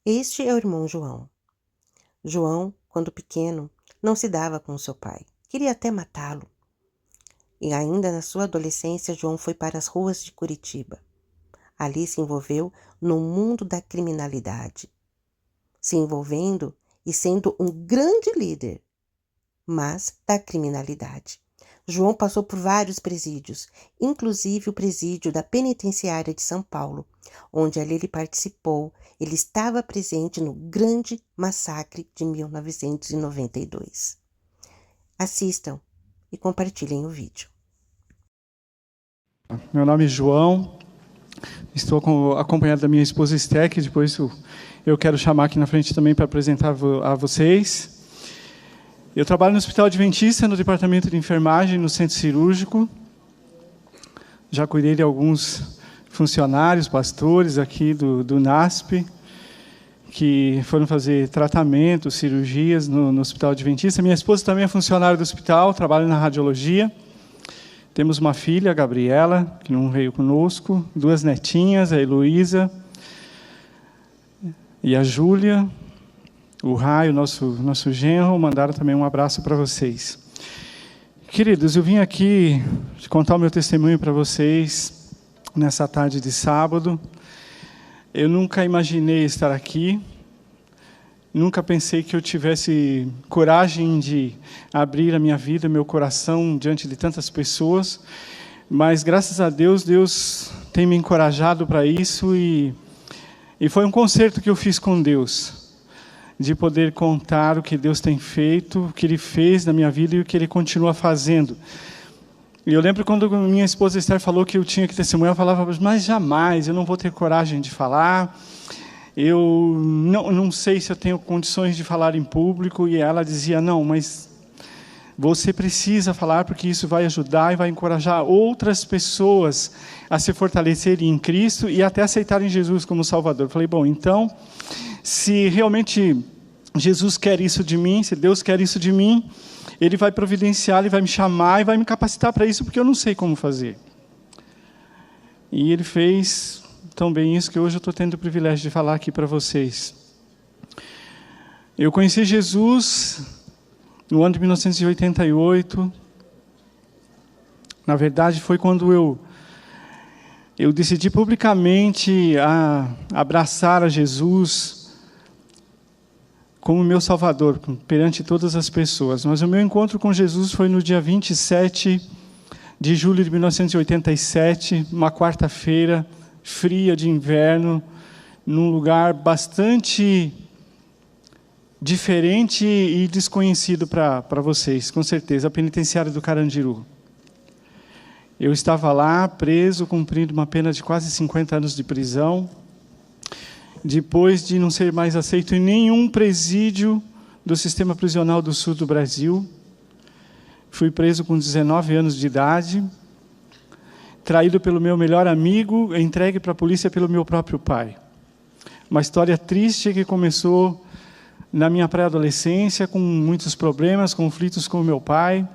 Este é o irmão João. João, quando pequeno, não se dava com seu pai. Queria até matá-lo. E ainda na sua adolescência, João foi para as ruas de Curitiba. Ali se envolveu no mundo da criminalidade, se envolvendo e sendo um grande líder, mas da criminalidade. João passou por vários presídios, inclusive o presídio da penitenciária de São Paulo, onde ali ele participou. Ele estava presente no grande massacre de 1992. Assistam e compartilhem o vídeo. Meu nome é João, estou acompanhado da minha esposa Esté, que depois eu quero chamar aqui na frente também para apresentar a vocês. Eu trabalho no Hospital Adventista, no departamento de enfermagem, no centro cirúrgico. Já cuidei de alguns funcionários, pastores aqui do NASP, que foram fazer tratamento, cirurgias no Hospital Adventista. Minha esposa também é funcionária do hospital, trabalha na radiologia. Temos uma filha, a Gabriela, que não veio conosco, 2 netinhas, a Heloísa e a Júlia. O Raio, nosso genro, mandaram também um abraço para vocês. Queridos, eu vim aqui contar o meu testemunho para vocês nessa tarde de sábado. Eu nunca imaginei estar aqui, nunca pensei que eu tivesse coragem de abrir a minha vida, meu coração diante de tantas pessoas, mas graças a Deus, Deus tem me encorajado para isso e foi um concerto que eu fiz com Deus, de poder contar o que Deus tem feito, o que Ele fez na minha vida e o que Ele continua fazendo. E eu lembro quando minha esposa Esther falou que eu tinha que testemunhar, eu falava, mas jamais, eu não vou ter coragem de falar, eu não sei se eu tenho condições de falar em público, e ela dizia, não, mas você precisa falar, porque isso vai ajudar e vai encorajar outras pessoas a se fortalecerem em Cristo e até aceitarem Jesus como Salvador. Eu falei, bom, então, se realmente Jesus quer isso de mim, se Deus quer isso de mim, Ele vai providenciar, Ele vai me chamar e vai me capacitar para isso, porque eu não sei como fazer. E Ele fez tão bem isso que hoje eu estou tendo o privilégio de falar aqui para vocês. Eu conheci Jesus no ano de 1988. Na verdade, foi quando eu decidi publicamente abraçar a Jesus como meu Salvador, perante todas as pessoas. Mas o meu encontro com Jesus foi no dia 27 de julho de 1987, uma quarta-feira, fria de inverno, num lugar bastante diferente e desconhecido para vocês, com certeza, a penitenciária do Carandiru. Eu estava lá, preso, cumprindo uma pena de quase 50 anos de prisão, depois de não ser mais aceito em nenhum presídio do sistema prisional do sul do Brasil. Fui preso com 19 anos de idade, traído pelo meu melhor amigo, entregue para a polícia pelo meu próprio pai. Uma história triste que começou na minha pré-adolescência, com muitos problemas, conflitos com o meu pai,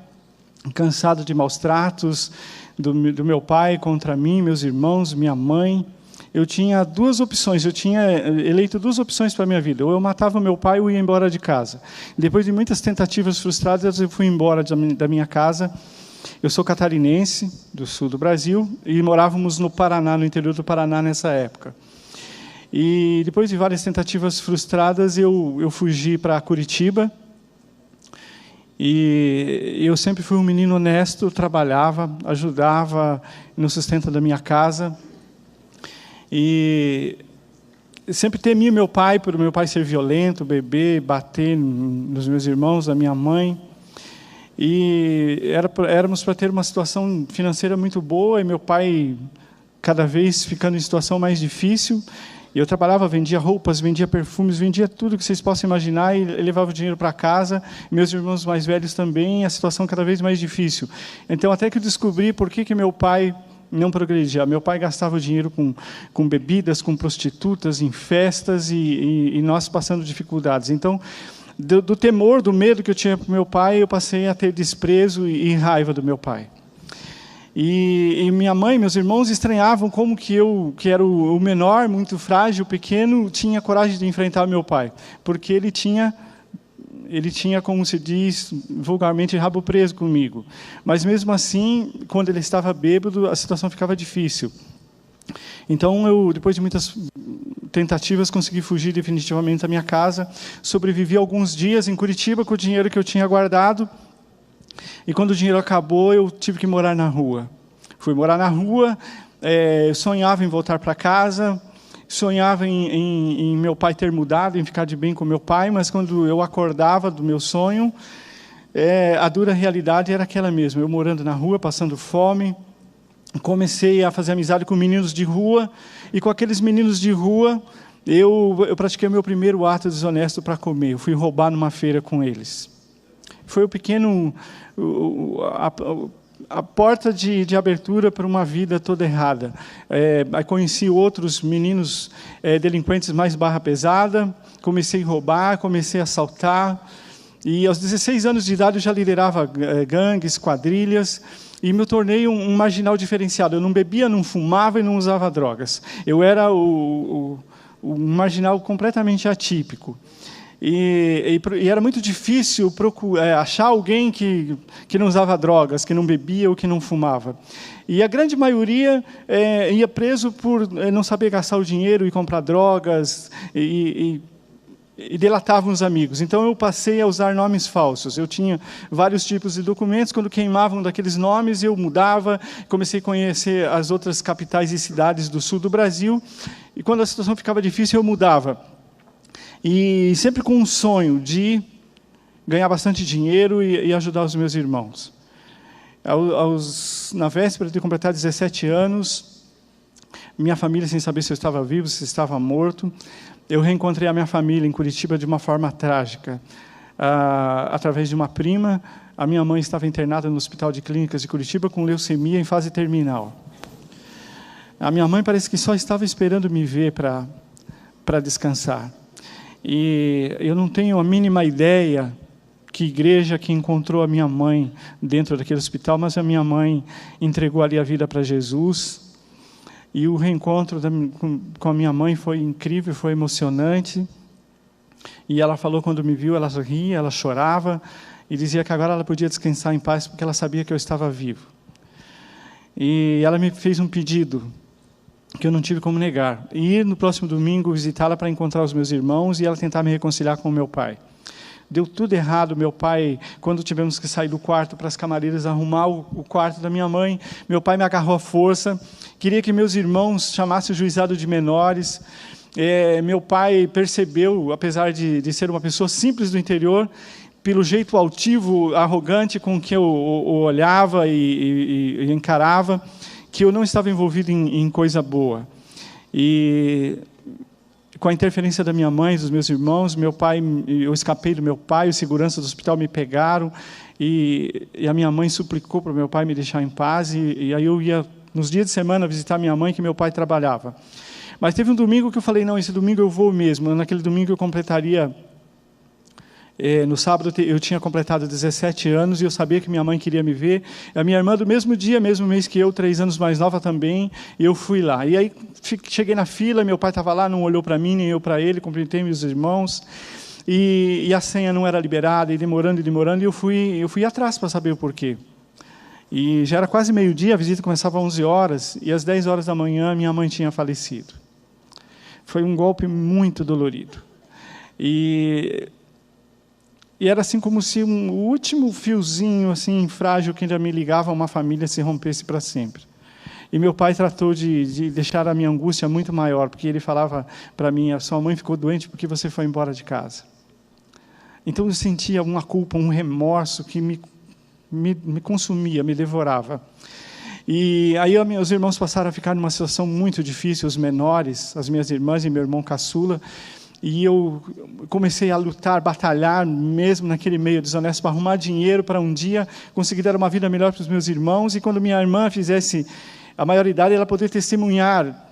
cansado de maus tratos do meu pai contra mim, meus irmãos, minha mãe. Eu tinha 2 opções, eu tinha eleito 2 opções para a minha vida. Ou eu matava meu pai ou ia embora de casa. Depois de muitas tentativas frustradas, eu fui embora da minha casa. Eu sou catarinense, do sul do Brasil, e morávamos no Paraná, no interior do Paraná nessa época. E depois de várias tentativas frustradas, eu fugi para Curitiba. E eu sempre fui um menino honesto, trabalhava, ajudava no sustento da minha casa. E sempre temia meu pai, por meu pai ser violento, beber, bater nos meus irmãos, na minha mãe. E éramos para ter uma situação financeira muito boa, e meu pai cada vez ficando em situação mais difícil. E eu trabalhava, vendia roupas, vendia perfumes, vendia tudo que vocês possam imaginar, e levava o dinheiro para casa. Meus irmãos mais velhos também, a situação cada vez mais difícil. Então, até que eu descobri por que meu pai não progredia. Meu pai gastava o dinheiro com bebidas, com prostitutas, em festas, e nós passando dificuldades. Então, do temor, do medo que eu tinha para o meu pai, eu passei a ter desprezo e raiva do meu pai. E minha mãe, meus irmãos estranhavam como que eu, que era o menor, muito frágil, pequeno, tinha coragem de enfrentar meu pai, porque ele tinha, como se diz vulgarmente, rabo preso comigo. Mas mesmo assim, quando ele estava bêbado, a situação ficava difícil. Então eu, depois de muitas tentativas, consegui fugir definitivamente da minha casa. Sobrevivi alguns dias em Curitiba com o dinheiro que eu tinha guardado. E quando o dinheiro acabou, eu tive que morar na rua. Fui morar na rua, sonhava em voltar para casa, sonhava em meu pai ter mudado, em ficar de bem com meu pai, mas quando eu acordava do meu sonho, a dura realidade era aquela mesma. Eu morando na rua, passando fome, comecei a fazer amizade com meninos de rua, e com aqueles meninos de rua, eu pratiquei o meu primeiro ato desonesto para comer. Eu fui roubar numa feira com eles. Foi o pequeno... a porta de abertura para uma vida toda errada. Aí conheci outros meninos delinquentes mais barra pesada, comecei a roubar, comecei a assaltar, e aos 16 anos de idade eu já liderava gangues, quadrilhas, e me tornei um marginal diferenciado. Eu não bebia, não fumava e não usava drogas. Eu era um marginal completamente atípico. E era muito difícil achar alguém que não usava drogas, que não bebia ou que não fumava. E a grande maioria ia preso por não saber gastar o dinheiro e comprar drogas, e delatavam os amigos. Então eu passei a usar nomes falsos. Eu tinha vários tipos de documentos. Quando queimavam daqueles nomes, eu mudava. Comecei a conhecer as outras capitais e cidades do sul do Brasil. E quando a situação ficava difícil, eu mudava. E sempre com um sonho de ganhar bastante dinheiro e ajudar os meus irmãos. Na véspera de completar 17 anos, minha família, sem saber se eu estava vivo, se estava morto, eu reencontrei a minha família em Curitiba de uma forma trágica. Através de uma prima, a minha mãe estava internada no Hospital de Clínicas de Curitiba com leucemia em fase terminal. A minha mãe parece que só estava esperando me ver para descansar. E eu não tenho a mínima ideia que igreja que encontrou a minha mãe dentro daquele hospital, mas a minha mãe entregou ali a vida para Jesus. E o reencontro com a minha mãe foi incrível, foi emocionante. E ela falou, quando me viu, ela ria, ela chorava, e dizia que agora ela podia descansar em paz, porque ela sabia que eu estava vivo. E ela me fez um pedido, que eu não tive como negar. Ir no próximo domingo visitá-la para encontrar os meus irmãos e ela tentar me reconciliar com o meu pai. Deu tudo errado. Meu pai, quando tivemos que sair do quarto para as camareiras arrumar o quarto da minha mãe, meu pai me agarrou à força, queria que meus irmãos chamassem o juizado de menores. Meu pai percebeu, apesar de ser uma pessoa simples do interior, pelo jeito altivo, arrogante com que eu olhava e encarava, que eu não estava envolvido em coisa boa. E com a interferência da minha mãe, dos meus irmãos, eu escapei do meu pai, os seguranças do hospital me pegaram, e a minha mãe suplicou para o meu pai me deixar em paz, e aí eu ia, nos dias de semana, visitar minha mãe, que meu pai trabalhava. Mas teve um domingo que eu falei, não, esse domingo eu vou mesmo. Naquele domingo eu completaria... no sábado eu tinha completado 17 anos e eu sabia que minha mãe queria me ver. A minha irmã, do mesmo dia, mesmo mês que eu, 3 anos mais nova também, eu fui lá. E aí cheguei na fila, meu pai estava lá, não olhou para mim, nem eu para ele, cumprimentei meus irmãos, e a senha não era liberada, e demorando, e eu fui atrás para saber o porquê. E já era quase meio-dia, a visita começava às 11 horas, e às 10 horas da manhã minha mãe tinha falecido. Foi um golpe muito dolorido. E era assim como se o último fiozinho assim frágil que ainda me ligava a uma família se rompesse para sempre. E meu pai tratou de deixar a minha angústia muito maior, porque ele falava para mim, a sua mãe ficou doente porque você foi embora de casa. Então eu sentia uma culpa, um remorso que me consumia, me devorava. E aí meus irmãos passaram a ficar numa situação muito difícil, os menores, as minhas irmãs e meu irmão caçula. E eu comecei a lutar, batalhar mesmo naquele meio desonesto para arrumar dinheiro para um dia conseguir dar uma vida melhor para os meus irmãos. E quando minha irmã fizesse a maioridade, ela poder testemunhar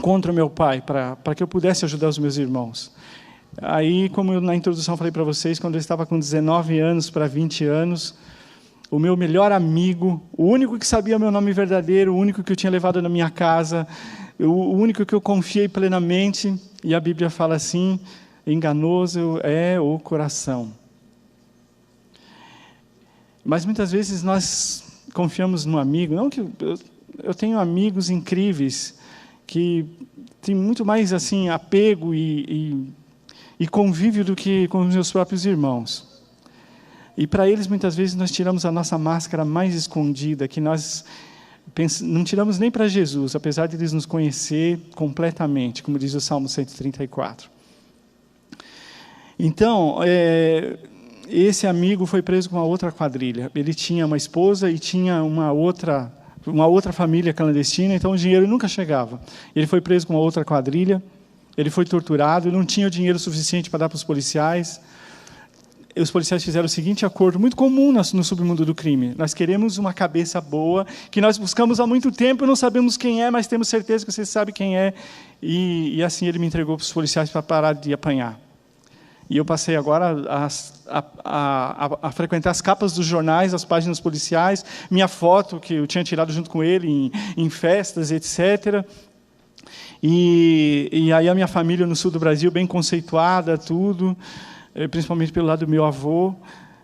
contra o meu pai, para que eu pudesse ajudar os meus irmãos. Aí, como eu na introdução falei para vocês, quando eu estava com 19 anos para 20 anos, o meu melhor amigo, o único que sabia meu nome verdadeiro, o único que eu tinha levado na minha casa, o único que eu confiei plenamente. E a Bíblia fala assim: enganoso é o coração. Mas muitas vezes nós confiamos no amigo. Não que eu tenho amigos incríveis que têm muito mais assim apego e convívio do que com os meus próprios irmãos. E para eles muitas vezes nós tiramos a nossa máscara mais escondida, que nós não tiramos nem para Jesus, apesar de eles nos conhecer completamente, como diz o Salmo 134. Então, esse amigo foi preso com uma outra quadrilha. Ele tinha uma esposa e tinha uma outra família clandestina, então o dinheiro nunca chegava. Ele foi preso com uma outra quadrilha, ele foi torturado, não tinha o dinheiro suficiente para dar para os policiais. Os policiais fizeram o seguinte acordo, muito comum no submundo do crime: nós queremos uma cabeça boa, que nós buscamos há muito tempo, não sabemos quem é, mas temos certeza que você sabe quem é. E assim ele me entregou para os policiais para parar de apanhar. E eu passei agora a frequentar as capas dos jornais, as páginas policiais, minha foto que eu tinha tirado junto com ele em festas, etc. E aí a minha família no sul do Brasil, bem conceituada, tudo, principalmente pelo lado do meu avô,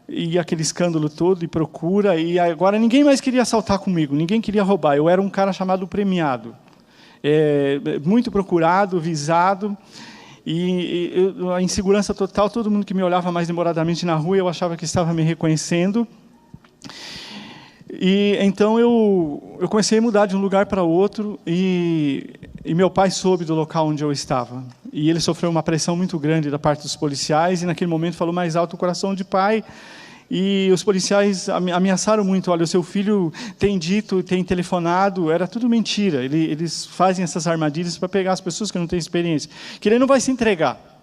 e aquele escândalo todo, e procura, e agora ninguém mais queria assaltar comigo, ninguém queria roubar. Eu era um cara chamado premiado, muito procurado, visado, e a insegurança total, todo mundo que me olhava mais demoradamente na rua, eu achava que estava me reconhecendo. E então eu comecei a mudar de um lugar para outro, e meu pai soube do local onde eu estava. E ele sofreu uma pressão muito grande da parte dos policiais, e naquele momento falou mais alto o coração de pai. E os policiais ameaçaram muito: olha, o seu filho tem dito, tem telefonado, era tudo mentira. Eles fazem essas armadilhas para pegar as pessoas que não têm experiência, que ele não vai se entregar.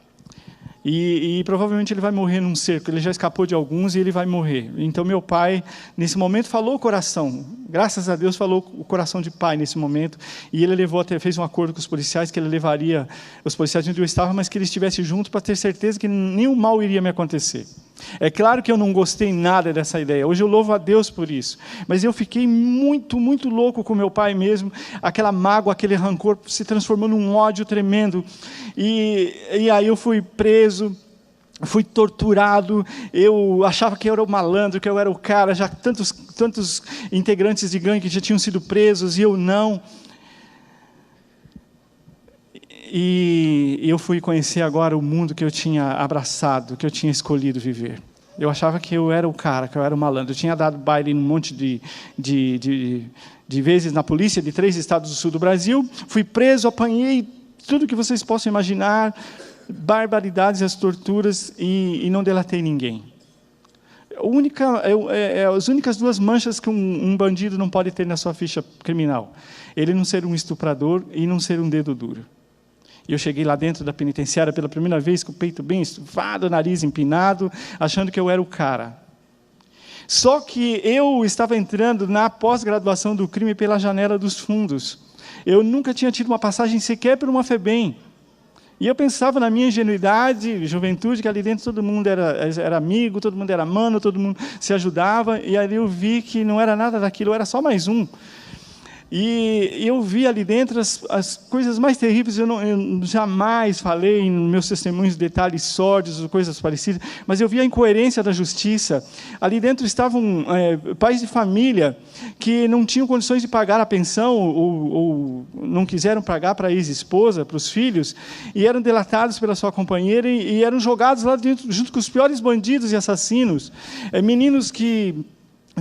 E provavelmente ele vai morrer num cerco. Ele já escapou de alguns e ele vai morrer. Então meu pai, nesse momento, falou o coração. Graças a Deus, falou o coração de pai nesse momento. E ele fez um acordo com os policiais, que ele levaria os policiais onde eu estava, mas que ele estivesse junto para ter certeza que nenhum mal iria me acontecer. É claro que eu não gostei nada dessa ideia. Hoje eu louvo a Deus por isso. Mas eu fiquei muito, muito louco com meu pai mesmo. Aquela mágoa, aquele rancor se transformou num ódio tremendo. E aí eu fui preso, fui torturado. Eu achava que eu era o malandro, que eu era o cara. Já tantos integrantes de gangue que já tinham sido presos e eu não. E eu fui conhecer agora o mundo que eu tinha abraçado, que eu tinha escolhido viver. Eu achava que eu era o cara, que eu era o malandro. Eu tinha dado baile em um monte de vezes na polícia de 3 estados do sul do Brasil. Fui preso, apanhei tudo que vocês possam imaginar, barbaridades, as torturas, e não delatei ninguém. As únicas 2 manchas que um bandido não pode ter na sua ficha criminal: ele não ser um estuprador e não ser um dedo duro. E eu cheguei lá dentro da penitenciária pela primeira vez, com o peito bem estufado, o nariz empinado, achando que eu era o cara. Só que eu estava entrando na pós-graduação do crime pela janela dos fundos. Eu nunca tinha tido uma passagem sequer por uma FEBEM. E eu pensava na minha ingenuidade, juventude, que ali dentro todo mundo era amigo, todo mundo era mano, todo mundo se ajudava. E ali eu vi que não era nada daquilo, eu era só mais um. E eu vi ali dentro as coisas mais terríveis. Eu jamais falei em meus testemunhos detalhes sórdidos ou coisas parecidas, mas eu vi a incoerência da justiça. Ali dentro estavam pais de família que não tinham condições de pagar a pensão ou não quiseram pagar para a ex-esposa, para os filhos, e eram delatados pela sua companheira e eram jogados lá dentro junto com os piores bandidos e assassinos. Meninos que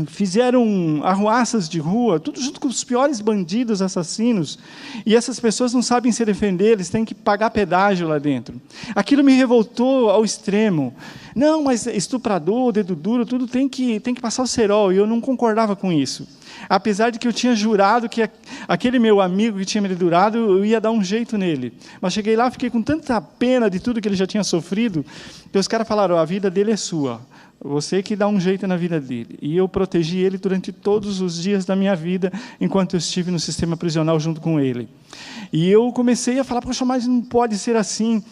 fizeram arruaças de rua, tudo junto com os piores bandidos, assassinos, e essas pessoas não sabem se defender, eles têm que pagar pedágio lá dentro. Aquilo me revoltou ao extremo. Não, mas estuprador, dedo duro, tudo tem que passar o cerol, e eu não concordava com isso. Apesar de que eu tinha jurado que aquele meu amigo que tinha me dedurado, eu ia dar um jeito nele. Mas cheguei lá, fiquei com tanta pena de tudo que ele já tinha sofrido, que os caras falaram: a vida dele é sua. Você que dá um jeito na vida dele. E eu protegi ele durante todos os dias da minha vida, enquanto eu estive no sistema prisional junto com ele. E eu comecei a falar: poxa, mas não pode ser assim.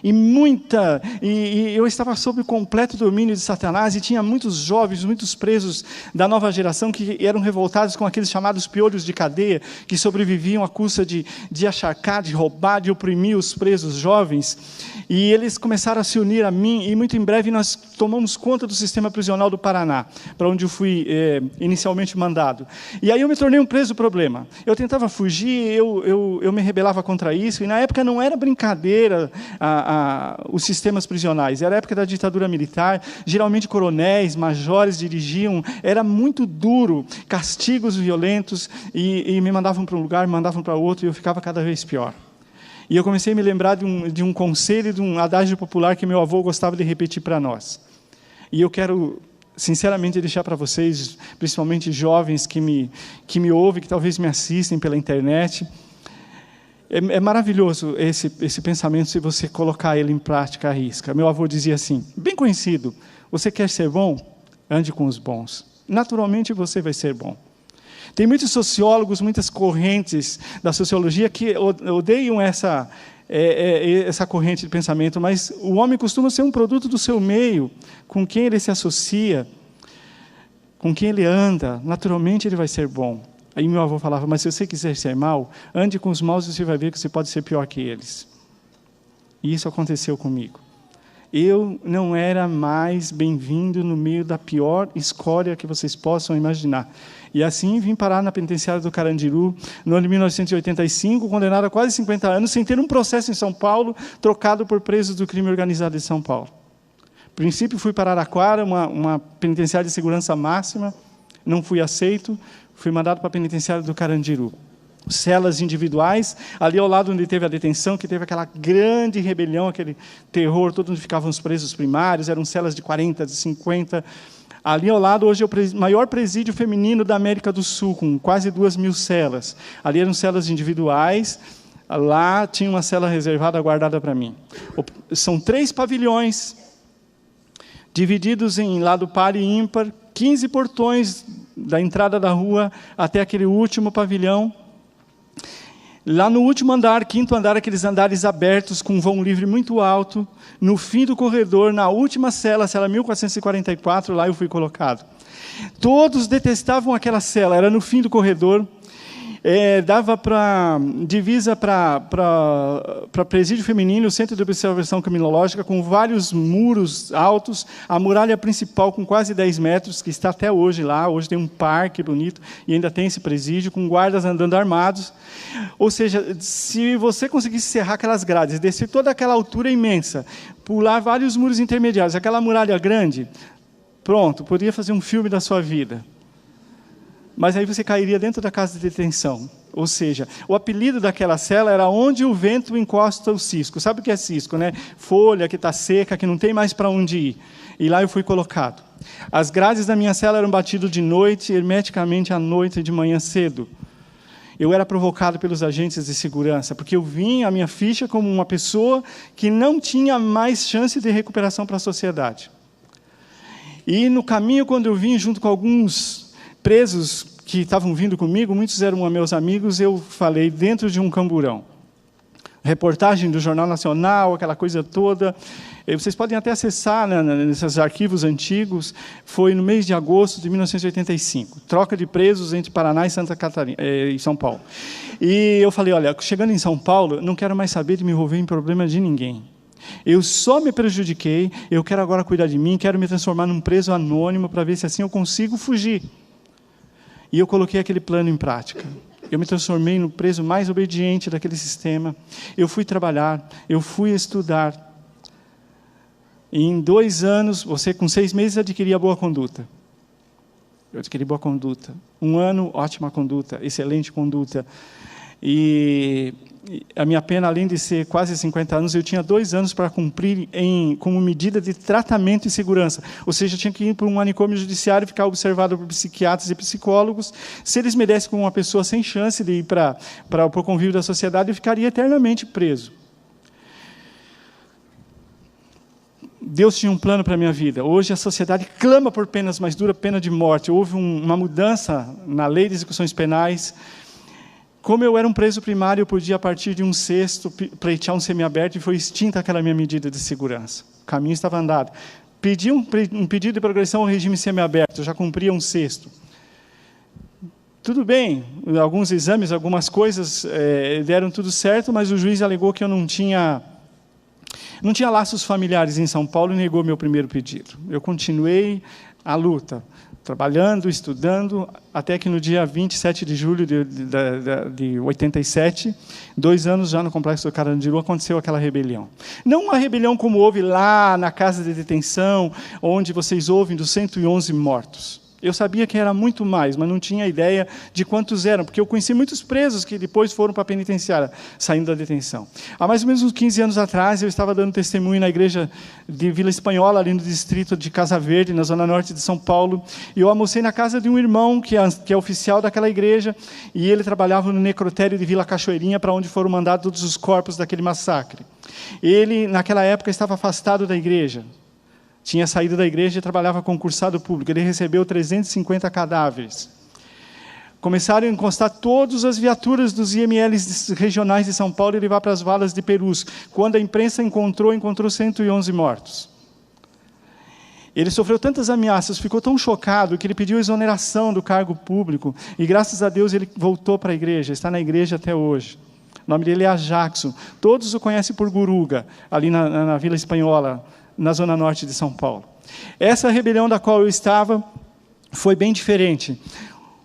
E eu estava sob o completo domínio de Satanás, e tinha muitos jovens, muitos presos da nova geração que eram revoltados com aqueles chamados piolhos de cadeia, que sobreviviam à custa de acharcar, de roubar, de oprimir os presos jovens. E eles começaram a se unir a mim, e muito em breve nós tomamos conta do sistema prisional do Paraná, para onde eu fui inicialmente mandado. E aí eu me tornei um preso problema. Eu tentava fugir, eu me rebelava contra isso, e na época não era brincadeira os sistemas prisionais. Era a época da ditadura militar, geralmente coronéis, majores dirigiam, era muito duro, castigos violentos, e me mandavam para um lugar, me mandavam para outro, e eu ficava cada vez pior. E eu comecei a me lembrar de um conselho, de um adágio popular que meu avô gostava de repetir para nós. E eu quero, sinceramente, deixar para vocês, principalmente jovens que me ouvem, que talvez me assistem pela internet. É maravilhoso esse pensamento, se você colocar ele em prática à risca. Meu avô dizia assim, bem conhecido: você quer ser bom? Ande com os bons. Naturalmente você vai ser bom. Tem muitos sociólogos, muitas correntes da sociologia que odeiam essa corrente de pensamento, mas o homem costuma ser um produto do seu meio, com quem ele se associa, com quem ele anda. Naturalmente ele vai ser bom. Aí meu avô falava, mas se você quiser ser mal, ande com os maus e você vai ver que você pode ser pior que eles. E isso aconteceu comigo. Eu não era mais bem-vindo no meio da pior escória que vocês possam imaginar. E assim vim parar na penitenciária do Carandiru, no ano de 1985, condenado a quase 50 anos, sem ter um processo em São Paulo, trocado por presos do crime organizado de São Paulo. A princípio fui para Araraquara, uma penitenciária de segurança máxima, não fui aceito, fui mandado para a penitenciária do Carandiru. Celas individuais, ali ao lado onde teve a detenção, que teve aquela grande rebelião, aquele terror, todo onde ficavam os presos primários, eram celas de 40, de 50. Ali ao lado, hoje, é o maior presídio feminino da América do Sul, com quase 2.000 celas. Ali eram celas individuais, lá tinha uma cela reservada, guardada para mim. São 3 pavilhões, divididos em lado par e ímpar, 15 portões da entrada da rua até aquele último pavilhão. Lá no último andar, 5º andar, aqueles andares abertos com um vão livre muito alto, no fim do corredor, na última cela 1444, lá eu fui colocado. Todos detestavam aquela cela, era no fim do corredor, dava para divisa para presídio feminino, o centro de observação criminológica, com vários muros altos, a muralha principal com quase 10 metros, que está até hoje lá, hoje tem um parque bonito, e ainda tem esse presídio, com guardas andando armados. Ou seja, se você conseguisse serrar aquelas grades, descer toda aquela altura imensa, pular vários muros intermediários, aquela muralha grande, pronto, poderia fazer um filme da sua vida. Mas aí você cairia dentro da casa de detenção. Ou seja, o apelido daquela cela era onde o vento encosta o cisco. Sabe o que é cisco, né? Folha que está seca, que não tem mais para onde ir. E lá eu fui colocado. As grades da minha cela eram batidas de noite, hermeticamente à noite e de manhã cedo. Eu era provocado pelos agentes de segurança, porque eu vim a minha ficha como uma pessoa que não tinha mais chance de recuperação para a sociedade. E no caminho, quando eu vim junto com alguns presos que estavam vindo comigo, muitos eram meus amigos, eu falei dentro de um camburão. Reportagem do Jornal Nacional, aquela coisa toda. Vocês podem até acessar nesses arquivos antigos. Foi no mês de agosto de 1985. Troca de presos entre Paraná e Santa Catarina, e São Paulo. E eu falei, olha, chegando em São Paulo, não quero mais saber de me envolver em problema de ninguém. Eu só me prejudiquei, eu quero agora cuidar de mim, quero me transformar num preso anônimo para ver se assim eu consigo fugir. E eu coloquei aquele plano em prática. Eu me transformei no preso mais obediente daquele sistema. Eu fui trabalhar, eu fui estudar. E em 2 anos, você com 6 meses adquiria boa conduta. Eu adquiri boa conduta. 1 ano, ótima conduta, excelente conduta. E a minha pena, além de ser quase 50 anos, eu tinha 2 anos para cumprir como medida de tratamento e segurança. Ou seja, eu tinha que ir para um manicômio judiciário e ficar observado por psiquiatras e psicólogos. Se eles me dessem como uma pessoa sem chance de ir para o convívio da sociedade, eu ficaria eternamente preso. Deus tinha um plano para a minha vida. Hoje a sociedade clama por penas mais duras, pena de morte. Houve uma mudança na lei de execuções penais, Como eu era um preso primário, eu podia, a partir de um cesto, pleitear um semiaberto e foi extinta aquela minha medida de segurança. O caminho estava andado. Pedi um pedido de progressão ao regime semiaberto, eu já cumpria um cesto. Tudo bem, alguns exames, algumas coisas deram tudo certo, mas o juiz alegou que eu não tinha laços familiares em São Paulo e negou meu primeiro pedido. Eu continuei a luta, trabalhando, estudando, até que no dia 27 de julho de 87, 2 anos já no Complexo do Carandiru, aconteceu aquela rebelião. Não uma rebelião como houve lá na casa de detenção, onde vocês ouvem dos 111 mortos. Eu sabia que era muito mais, mas não tinha ideia de quantos eram, porque eu conheci muitos presos que depois foram para a penitenciária, saindo da detenção. Há mais ou menos uns 15 anos atrás, eu estava dando testemunho na igreja de Vila Espanhola, ali no distrito de Casa Verde, na zona norte de São Paulo, e eu almocei na casa de um irmão que é oficial daquela igreja, e ele trabalhava no necrotério de Vila Cachoeirinha, para onde foram mandados todos os corpos daquele massacre. Ele, naquela época, estava afastado da igreja. Tinha saído da igreja e trabalhava concursado público. Ele recebeu 350 cadáveres. Começaram a encostar todas as viaturas dos IMLs regionais de São Paulo e levar para as valas de Perus. Quando a imprensa encontrou 111 mortos. Ele sofreu tantas ameaças, ficou tão chocado, que ele pediu exoneração do cargo público. E, graças a Deus, ele voltou para a igreja. Está na igreja até hoje. O nome dele é Ajaxo. Todos o conhecem por Guruga, ali na Vila Espanhola, na zona norte de São Paulo. Essa rebelião da qual eu estava foi bem diferente.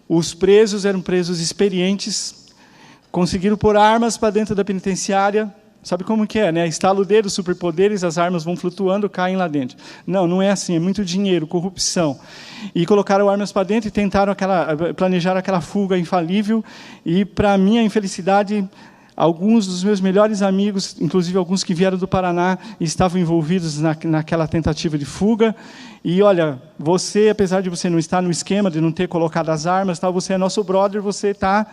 Os presos eram presos experientes, conseguiram pôr armas para dentro da penitenciária. Sabe como que é, né? Estala o dedo, superpoderes, as armas vão flutuando, caem lá dentro. Não, não é assim, é muito dinheiro, corrupção. E colocaram armas para dentro e tentaram planejar aquela fuga infalível. E, para minha infelicidade, alguns dos meus melhores amigos, inclusive alguns que vieram do Paraná, estavam envolvidos naquela tentativa de fuga. E, olha, você, apesar de você não estar no esquema, de não ter colocado as armas, tal, você é nosso brother, você está,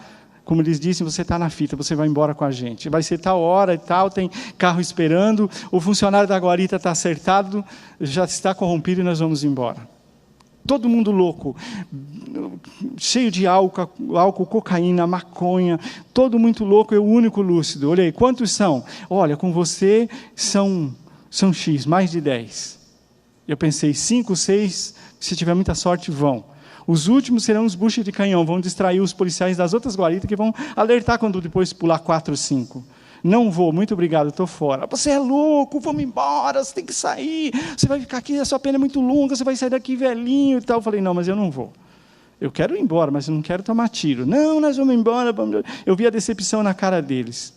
como eles dizem, você está na fita, você vai embora com a gente. Vai ser tal hora e tal, tem carro esperando, o funcionário da guarita está acertado, já está corrompido e nós vamos embora. Todo mundo louco, cheio de álcool, cocaína, maconha, todo muito louco, eu o único lúcido. Olhei, quantos são? Olha, com você são X, mais de 10. Eu pensei, 5, 6, se tiver muita sorte, vão. Os últimos serão os buchas de canhão, vão distrair os policiais das outras guaritas, que vão alertar quando depois pular 4 ou 5. Não vou, muito obrigado, estou fora. Você é louco, vamos embora, você tem que sair, você vai ficar aqui, a sua pena é muito longa, você vai sair daqui velhinho e tal. Eu falei, não, mas eu não vou. Eu quero ir embora, mas eu não quero tomar tiro. Não, nós vamos embora. Eu vi a decepção na cara deles.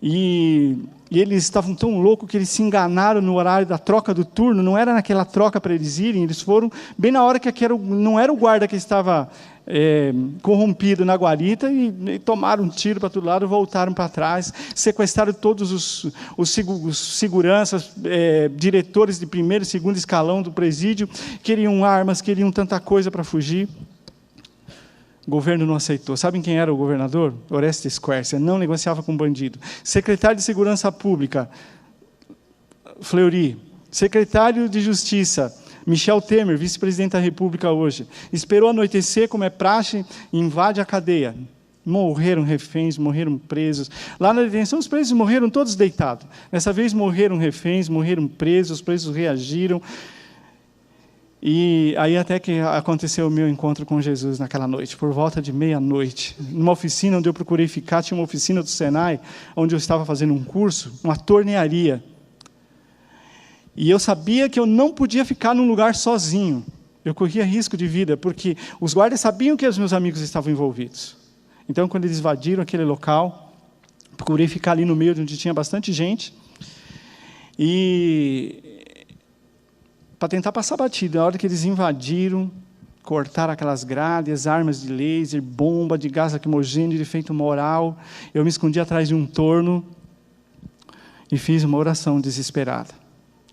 E eles estavam tão loucos que eles se enganaram no horário da troca do turno, não era naquela troca para eles irem, eles foram bem na hora que não era o guarda que estava corrompido na guarita e tomaram um tiro para todo lado, voltaram para trás, sequestraram todos os seguranças, diretores de primeiro e segundo escalão do presídio, queriam armas, queriam tanta coisa para fugir. O governo não aceitou. Sabem quem era o governador? Orestes Quercia, não negociava com bandido. Secretário de Segurança Pública, Fleury. Secretário de Justiça, Michel Temer, vice-presidente da República hoje. Esperou anoitecer, como é praxe, e invade a cadeia. Morreram reféns, morreram presos. Lá na detenção, os presos morreram todos deitados. Dessa vez morreram reféns, morreram presos, os presos reagiram. E aí até que aconteceu o meu encontro com Jesus naquela noite, por volta de meia-noite. Numa oficina onde eu procurei ficar, tinha uma oficina do Senai, onde eu estava fazendo um curso, uma tornearia. E eu sabia que eu não podia ficar num lugar sozinho. Eu corria risco de vida, porque os guardas sabiam que os meus amigos estavam envolvidos. Então, quando eles invadiram aquele local, procurei ficar ali no meio, onde tinha bastante gente. E para tentar passar batida, na hora que eles invadiram, cortaram aquelas grades, armas de laser, bomba de gás lacrimogêneo, de efeito moral, eu me escondi atrás de um torno e fiz uma oração desesperada.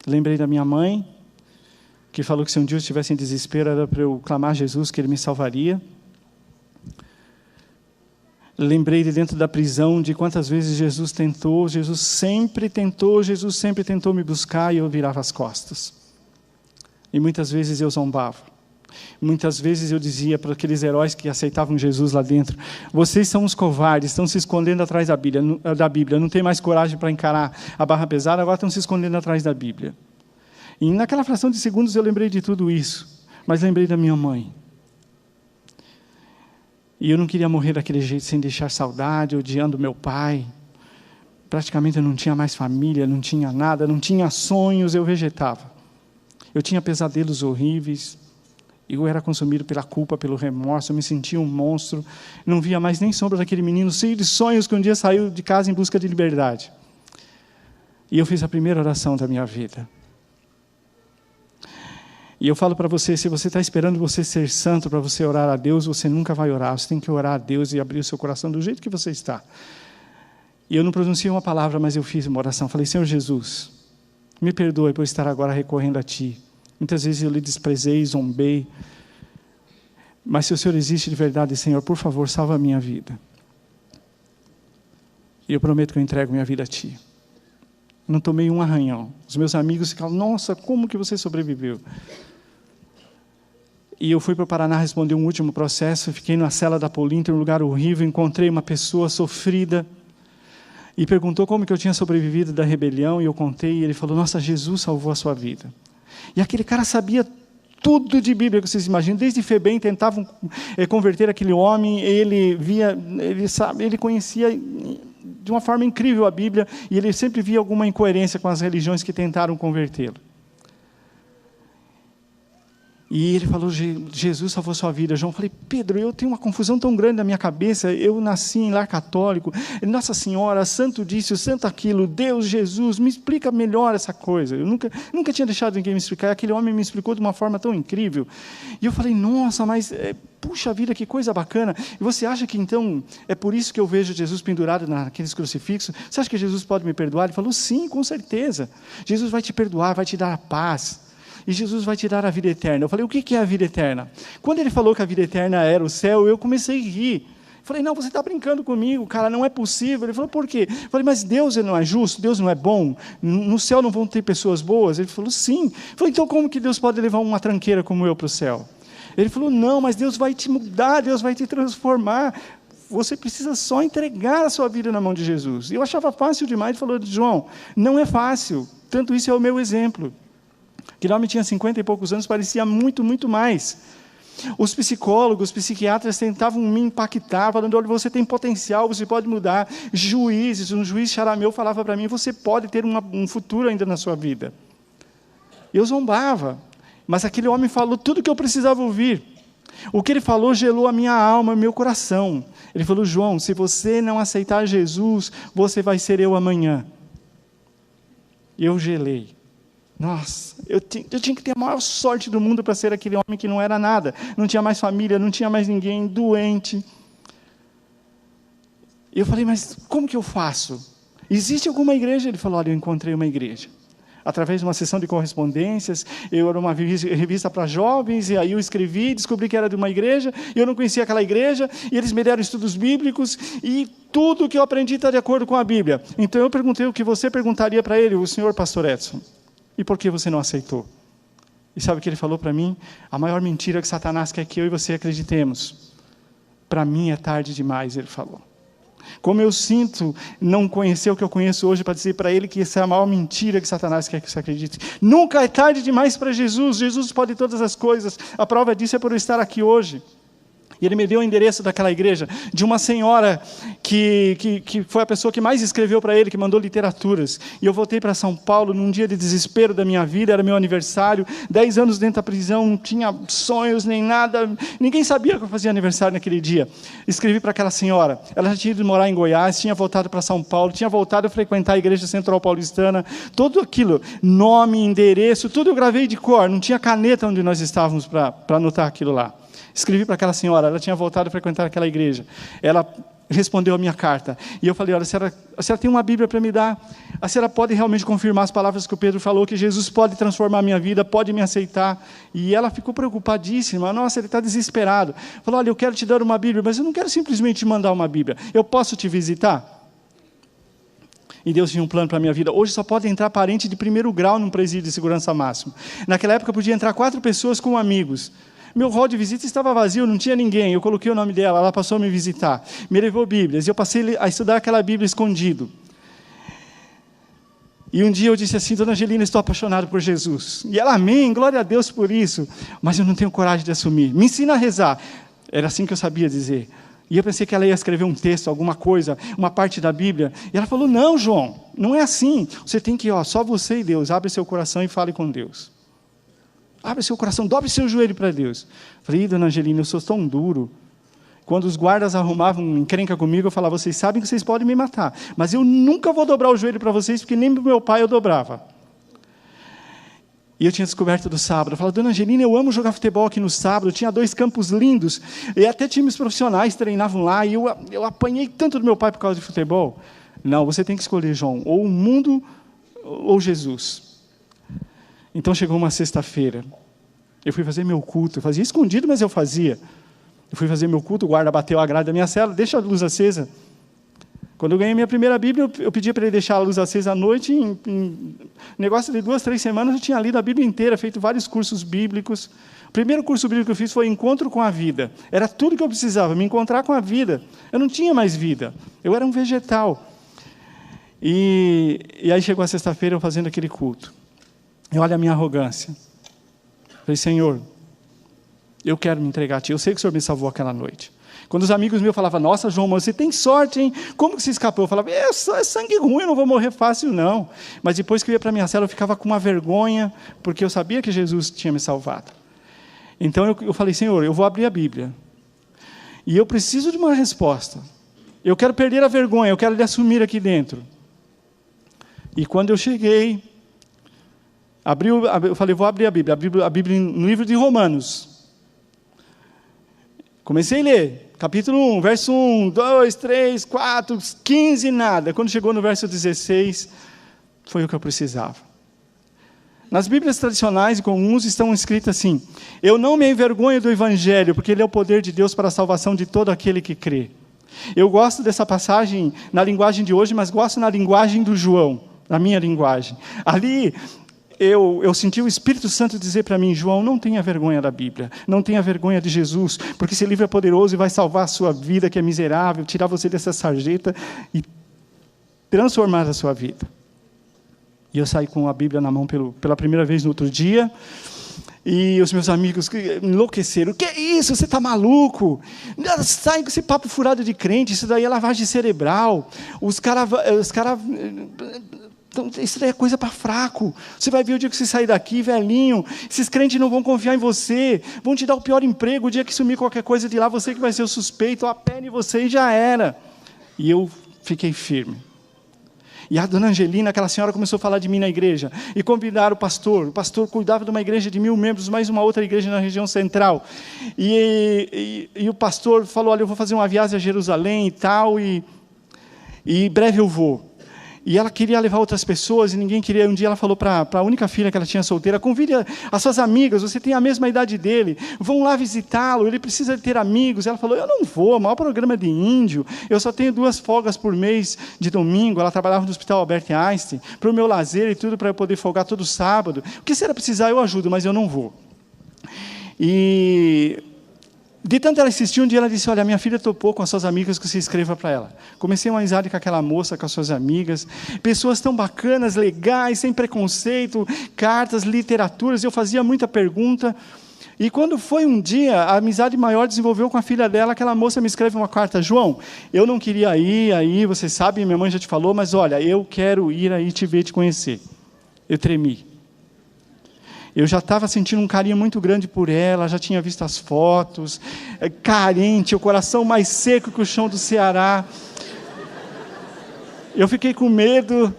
Lembrei da minha mãe, que falou que se um dia eu estivesse em desespero, era para eu clamar a Jesus, que Ele me salvaria. Lembrei de dentro da prisão, de quantas vezes Jesus sempre tentou me buscar, e eu virava as costas. E muitas vezes eu zombava. Muitas vezes eu dizia para aqueles heróis que aceitavam Jesus lá dentro: vocês são os covardes, estão se escondendo atrás da Bíblia, não tem mais coragem para encarar a barra pesada, agora estão se escondendo atrás da Bíblia. E naquela fração de segundos eu lembrei de tudo isso, mas lembrei da minha mãe. E eu não queria morrer daquele jeito, sem deixar saudade, odiando meu pai. Praticamente eu não tinha mais família, não tinha nada, não tinha sonhos, eu vegetava. Eu tinha pesadelos horríveis, eu era consumido pela culpa, pelo remorso, eu me sentia um monstro, não via mais nem sombra daquele menino cheio de sonhos que um dia saiu de casa em busca de liberdade. E eu fiz a primeira oração da minha vida. E eu falo para você, se você está esperando você ser santo para você orar a Deus, você nunca vai orar. Você tem que orar a Deus e abrir o seu coração do jeito que você está. E eu não pronunciei uma palavra, mas eu fiz uma oração. Falei: Senhor Jesus, me perdoe por estar agora recorrendo a Ti. Muitas vezes eu lhe desprezei, zombei. Mas se o Senhor existe de verdade, Senhor, por favor, salva a minha vida. E eu prometo que eu entrego minha vida a Ti. Não tomei um arranhão. Os meus amigos ficavam: nossa, como que você sobreviveu? E eu fui para o Paraná responder um último processo, fiquei na cela da Polinter, um lugar horrível, encontrei uma pessoa sofrida, e perguntou como que eu tinha sobrevivido da rebelião, e eu contei, e ele falou: nossa, Jesus salvou a sua vida. E aquele cara sabia tudo de Bíblia que vocês imaginam, desde Febem tentavam converter aquele homem, ele conhecia de uma forma incrível a Bíblia, e ele sempre via alguma incoerência com as religiões que tentaram convertê-lo. E ele falou: Jesus salvou sua vida, João. Eu falei: Pedro, eu tenho uma confusão tão grande na minha cabeça, eu nasci em lar católico, Nossa Senhora, santo disso, santo aquilo, Deus, Jesus, me explica melhor essa coisa. Eu nunca tinha deixado ninguém me explicar, aquele homem me explicou de uma forma tão incrível. E eu falei: nossa, mas, puxa vida, que coisa bacana. E você acha que então, é por isso que eu vejo Jesus pendurado naqueles crucifixos? Você acha que Jesus pode me perdoar? Ele falou: sim, com certeza. Jesus vai te perdoar, vai te dar a paz. E Jesus vai te dar a vida eterna. Eu falei: o que é a vida eterna? Quando ele falou que a vida eterna era o céu, eu comecei a rir. Eu falei: não, você está brincando comigo, cara, não é possível. Ele falou: por quê? Eu falei: mas Deus não é justo, Deus não é bom? No céu não vão ter pessoas boas? Ele falou: sim. Eu falei: então como que Deus pode levar uma tranqueira como eu para o céu? Ele falou: não, mas Deus vai te mudar, Deus vai te transformar. Você precisa só entregar a sua vida na mão de Jesus. E eu achava fácil demais. Ele falou: João, não é fácil. Tanto isso é o meu exemplo. Aquele homem tinha 50 e poucos anos, parecia muito, muito mais. Os psicólogos, os psiquiatras tentavam me impactar, falando: olha, você tem potencial, você pode mudar. Juízes, um juiz charameu falava para mim: você pode ter um futuro ainda na sua vida. Eu zombava, mas aquele homem falou tudo o que eu precisava ouvir. O que ele falou gelou a minha alma, meu coração. Ele falou: João, se você não aceitar Jesus, você vai ser eu amanhã. E eu gelei. Nossa, eu tinha que ter a maior sorte do mundo para ser aquele homem que não era nada. Não tinha mais família, não tinha mais ninguém, doente. E eu falei: mas como que eu faço? Existe alguma igreja? Ele falou: olha, eu encontrei uma igreja. Através de uma sessão de correspondências, eu era uma revista para jovens, e aí eu escrevi, descobri que era de uma igreja, e eu não conhecia aquela igreja, e eles me deram estudos bíblicos, e tudo que eu aprendi está de acordo com a Bíblia. Então eu perguntei o que você perguntaria para ele, o senhor pastor Edson. E por que você não aceitou? E sabe o que ele falou para mim? A maior mentira que Satanás quer que eu e você acreditemos. Para mim é tarde demais, ele falou. Como eu sinto não conhecer o que eu conheço hoje para dizer para ele que essa é a maior mentira que Satanás quer que você acredite. Nunca é tarde demais para Jesus. Jesus pode todas as coisas. A prova disso é por eu estar aqui hoje. E ele me deu o endereço daquela igreja, de uma senhora que foi a pessoa que mais escreveu para ele, que mandou literaturas. E eu voltei para São Paulo num dia de desespero da minha vida, era meu aniversário, 10 anos dentro da prisão, não tinha sonhos nem nada, ninguém sabia que eu fazia aniversário naquele dia. Escrevi para aquela senhora, ela já tinha ido morar em Goiás, tinha voltado para São Paulo, tinha voltado a frequentar a igreja central paulistana, tudo aquilo, nome, endereço, tudo eu gravei de cor, não tinha caneta onde nós estávamos para anotar aquilo lá. Escrevi para aquela senhora, ela tinha voltado a frequentar aquela igreja. Ela respondeu a minha carta. E eu falei: olha, a senhora tem uma Bíblia para me dar? A senhora pode realmente confirmar as palavras que o Pedro falou, que Jesus pode transformar a minha vida, pode me aceitar? E ela ficou preocupadíssima. Nossa, ele está desesperado. Falou: olha, eu quero te dar uma Bíblia, mas eu não quero simplesmente te mandar uma Bíblia. Eu posso te visitar? E Deus tinha um plano para a minha vida. Hoje só pode entrar parente de primeiro grau num presídio de segurança máxima. Naquela época podia entrar 4 pessoas com amigos. Meu hall de visita estava vazio, não tinha ninguém. Eu coloquei o nome dela, ela passou a me visitar. Me levou Bíblias, e eu passei a estudar aquela Bíblia escondido. E um dia eu disse assim: Dona Angelina, estou apaixonado por Jesus. E ela, amém, glória a Deus por isso. Mas eu não tenho coragem de assumir. Me ensina a rezar. Era assim que eu sabia dizer. E eu pensei que ela ia escrever um texto, alguma coisa, uma parte da Bíblia. E ela falou: não, João, não é assim. Você tem que, só você e Deus, abre seu coração e fale com Deus. Abre seu coração, dobre seu joelho para Deus. Falei: Dona Angelina, eu sou tão duro. Quando os guardas arrumavam encrenca comigo, eu falava: vocês sabem que vocês podem me matar, mas eu nunca vou dobrar o joelho para vocês, porque nem para o meu pai eu dobrava. E eu tinha descoberto do sábado. Eu falava: Dona Angelina, eu amo jogar futebol aqui no sábado. Tinha 2 campos lindos. E até times profissionais treinavam lá. E eu apanhei tanto do meu pai por causa de futebol. Não, você tem que escolher, João. Ou o mundo ou Jesus. Então chegou uma sexta-feira. Eu fui fazer meu culto. Eu fazia escondido, mas eu fazia. Eu fui fazer meu culto, o guarda bateu a grade da minha cela. Deixa a luz acesa. Quando eu ganhei minha primeira Bíblia, eu pedi para ele deixar a luz acesa à noite. Em negócio de 2, 3 semanas, eu tinha lido a Bíblia inteira, feito vários cursos bíblicos. O primeiro curso bíblico que eu fiz foi Encontro com a Vida. Era tudo que eu precisava, me encontrar com a vida. Eu não tinha mais vida, eu era um vegetal. E aí chegou a sexta-feira, eu fazendo aquele culto. E olha a minha arrogância. Falei: Senhor, eu quero me entregar a Ti. Eu sei que o Senhor me salvou aquela noite. Quando os amigos meus falavam: nossa, João, mas você tem sorte, hein? Como que você escapou? Eu falava: é sangue ruim, eu não vou morrer fácil, não. Mas depois que eu ia para a minha cela, eu ficava com uma vergonha, porque eu sabia que Jesus tinha me salvado. Então eu falei: Senhor, eu vou abrir a Bíblia. E eu preciso de uma resposta. Eu quero perder a vergonha, eu quero lhe assumir aqui dentro. E quando eu cheguei, eu falei: vou abrir a Bíblia no livro de Romanos. Comecei a ler, capítulo 1, verso 1, 2, 3, 4, 15, nada. Quando chegou no verso 16, foi o que eu precisava. Nas Bíblias tradicionais e comuns estão escritas assim: eu não me envergonho do Evangelho, porque ele é o poder de Deus para a salvação de todo aquele que crê. Eu gosto dessa passagem na linguagem de hoje, mas gosto na linguagem do João, na minha linguagem. Ali, eu senti o Espírito Santo dizer para mim: João, não tenha vergonha da Bíblia, não tenha vergonha de Jesus, porque esse livro é poderoso e vai salvar a sua vida, que é miserável, tirar você dessa sarjeta e transformar a sua vida. E eu saí com a Bíblia na mão pela primeira vez no outro dia, e os meus amigos enlouqueceram: o que é isso? Você está maluco? Sai com esse papo furado de crente, isso daí é lavagem cerebral. Os caras... Então, isso daí é coisa para fraco. Você vai ver o dia que você sair daqui, velhinho. Esses crentes não vão confiar em você. Vão te dar o pior emprego. O dia que sumir qualquer coisa de lá, você que vai ser o suspeito. A pele em você e já era. E eu fiquei firme. E a dona Angelina, aquela senhora, começou a falar de mim na igreja. E convidaram o pastor. O pastor cuidava de uma igreja de 1000 membros, mais uma outra igreja na região central. E o pastor falou: olha, eu vou fazer uma viagem a Jerusalém e tal. E breve eu vou. E ela queria levar outras pessoas e ninguém queria. Um dia ela falou para a única filha que ela tinha solteira: convide as suas amigas, você tem a mesma idade dele, vão lá visitá-lo, ele precisa ter amigos. Ela falou: eu não vou, o maior programa de índio, eu só tenho 2 folgas por mês de domingo. Ela trabalhava no Hospital Albert Einstein, para o meu lazer e tudo, para eu poder folgar todo sábado. O que se ela precisar eu ajudo, mas eu não vou. E de tanto ela insistir, um dia ela disse: olha, minha filha topou com as suas amigas que você escreva para ela. Comecei uma amizade com aquela moça, com as suas amigas, pessoas tão bacanas, legais, sem preconceito, cartas, literaturas. Eu fazia muita pergunta. E quando foi um dia, a amizade maior desenvolveu com a filha dela. Aquela moça me escreve uma carta: João, eu não queria ir aí, você sabe, minha mãe já te falou, mas olha, eu quero ir aí te ver, te conhecer. Eu tremi. Eu já estava sentindo um carinho muito grande por ela, já tinha visto as fotos, carente, o coração mais seco que o chão do Ceará. Eu fiquei com medo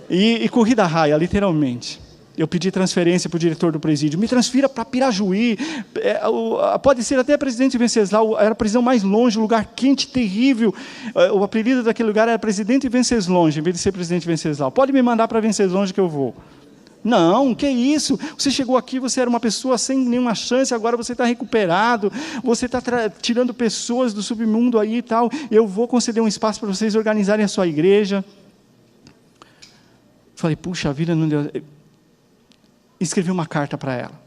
e corri da raia, literalmente. Eu pedi transferência para o diretor do presídio: me transfira para Pirajuí, pode ser até Presidente Venceslau. Era a prisão mais longe, um lugar quente, terrível. O apelido daquele lugar era Presidente Venceslonge, em vez de ser Presidente Venceslau. Pode me mandar para Venceslonge que eu vou. Não, que isso? Você chegou aqui, você era uma pessoa sem nenhuma chance, agora você está recuperado, você está tirando pessoas do submundo aí e tal. Eu vou conceder um espaço para vocês organizarem a sua igreja. Falei: puxa vida, não deu. Escrevi uma carta para ela.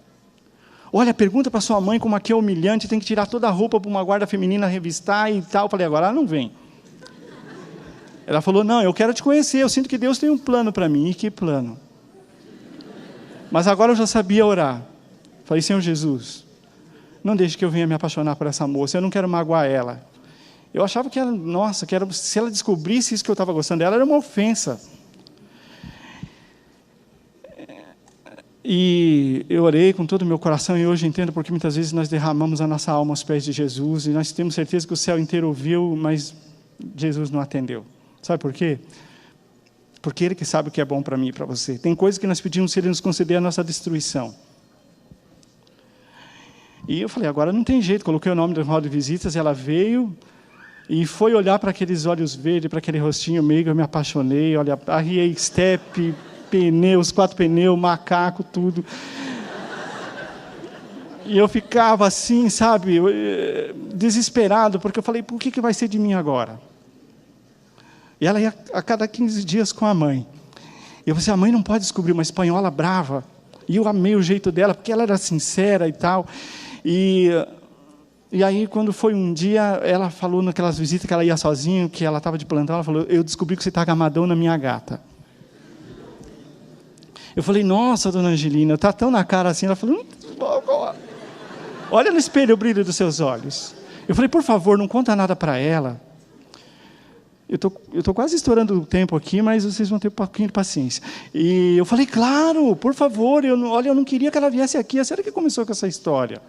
Olha, pergunta para sua mãe como aqui é humilhante, tem que tirar toda a roupa para uma guarda feminina revistar e tal. Eu falei, agora ela não vem. Ela falou, não, eu quero te conhecer, eu sinto que Deus tem um plano para mim. E que plano? Mas agora eu já sabia orar. Falei, Senhor Jesus, não deixe que eu venha me apaixonar por essa moça, eu não quero magoar ela. Eu achava que ela, nossa, se ela descobrisse isso que eu estava gostando dela, era uma ofensa. E eu orei com todo o meu coração, e hoje entendo porque muitas vezes nós derramamos a nossa alma aos pés de Jesus, e nós temos certeza que o céu inteiro ouviu, mas Jesus não atendeu. Sabe por quê? Porque Ele que sabe o que é bom para mim e para você. Tem coisas que nós pedimos se Ele nos conceder a nossa destruição. E eu falei, agora não tem jeito, coloquei o nome do hall de visitas, ela veio e foi olhar para aqueles olhos verdes, para aquele rostinho meio, eu me apaixonei, olha, arriei step, pneus, 4 pneus, macaco, tudo. E eu ficava assim, sabe, desesperado, porque eu falei, por que vai ser de mim agora? E ela ia a cada 15 dias com a mãe. E eu falei assim, a mãe não pode descobrir uma espanhola brava. E eu amei o jeito dela, porque ela era sincera e tal. E aí, quando foi um dia, ela falou naquelas visitas que ela ia sozinha, que ela estava de plantão, ela falou, eu descobri que você está gamadão na minha gata. Eu falei, nossa, dona Angelina, está tão na cara assim. Ela falou, olha no espelho o brilho dos seus olhos. Eu falei, por favor, não conta nada para ela. Eu tô quase estourando o tempo aqui, mas vocês vão ter um pouquinho de paciência. E eu falei, claro, por favor, eu não queria que ela viesse aqui. A senhora que começou com essa história.